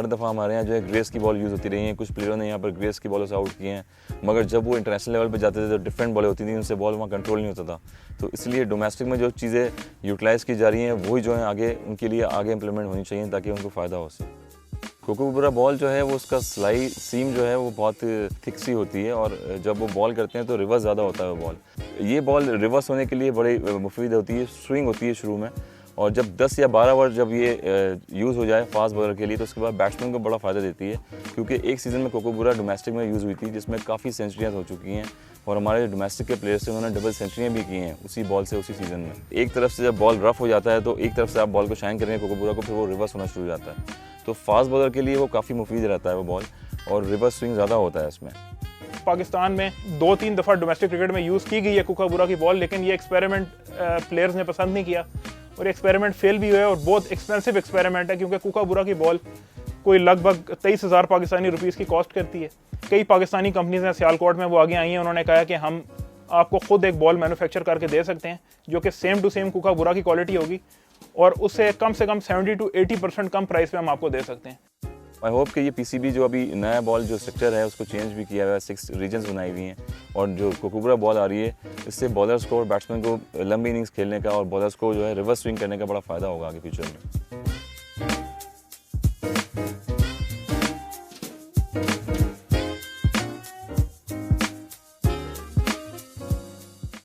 हर दफ़ा हमारे यहाँ जो है ग्रेस की बॉल यूज़ होती रही है। कुछ प्लेयरों ने यहाँ पर ग्रेस की बॉलों से आउट किए हैं, मगर जब वो इंटरनेशनल लेवल पे जाते थे तो डिफरेंट बॉलें होती थी, उनसे बॉल वहाँ कंट्रोल नहीं होता था। तो इसलिए डोमेस्टिक में जो चीज़ें यूटिलाइज़ की जा रही हैं वही जो है आगे उनके लिए आगे इम्प्लीमेंट होनी चाहिए ताकि उनको फ़ायदा हो सके। कोकोबरा बॉल जो है वो उसका स्लाई सीम जो है वो बहुत थिक सी होती है और जब वो बॉल करते हैं तो रिवर्स ज़्यादा होता है वो बॉल। ये बॉल रिवर्स होने के लिए बड़ी मुफीद होती है, स्विंग होती है शुरू में, और जब 10 या 12 ओवर जब ये यूज़ हो जाए फास्ट बॉलर के लिए तो उसके बाद बैट्समैन को बड़ा फ़ायदा देती है, क्योंकि एक सीज़न में कोकोबरा डोमेस्टिक में यूज़ हुई थी जिसमें काफ़ी सेंचुरियाँ हो चुकी हैं और हमारे डोमेस्टिक के प्लेयर्स से उन्होंने डबल सेंचुरियाँ भी की हैं उसी बॉल से उसी सीज़न में। एक तरफ से जब बॉल रफ हो जाता है तो एक तरफ से आप बॉल को शाइन करेंगे कोकोबरा को, फिर वो रिवर्स होना शुरू हो जाता है। तो फास्ट बॉलर के लिए वो काफ़ी मुफीद रहता है वो बॉल, और रिवर्स स्विंग ज़्यादा होता है इसमें। पाकिस्तान में 2-3 दफ़ा डोमेस्टिक क्रिकेट में यूज़ की गई है कोकोबरा की बॉल, लेकिन ये एक्सपेरिमेंट प्लेयर्स ने पसंद नहीं किया और एक्सपेरिमेंट फेल भी हुआ है और बहुत एक्सपेंसिव एक्सपेरिमेंट है, क्योंकि कोकोबरा की बॉल कोई लगभग 23,000 पाकिस्तानी रुपीज़ की कॉस्ट करती है। कई पाकिस्तानी कंपनीज हैं सियालकोट में, वो आगे आई हैं, उन्होंने कहा कि हम आपको खुद एक बॉल मैन्युफैक्चर करके दे सकते हैं जो कि सेम टू सेम कोकोबरा की क्वालिटी होगी और उससे कम से कम 70 to 80% कम प्राइस पे हम आपको दे सकते हैं। आई होप कि ये पीसीबी जो अभी नया बॉल जो स्ट्रक्चर है उसको चेंज भी किया हुआ है, 6 रीजन्स बनाई हुई हैं, और जो कोकोबरा बॉल आ रही है इससे बॉलर्स को और बैट्समैन को लंबी इनिंग्स खेलने का और बॉलर्स को जो है रिवर्स स्विंग करने का बड़ा फ़ायदा होगा आगे फ्यूचर में।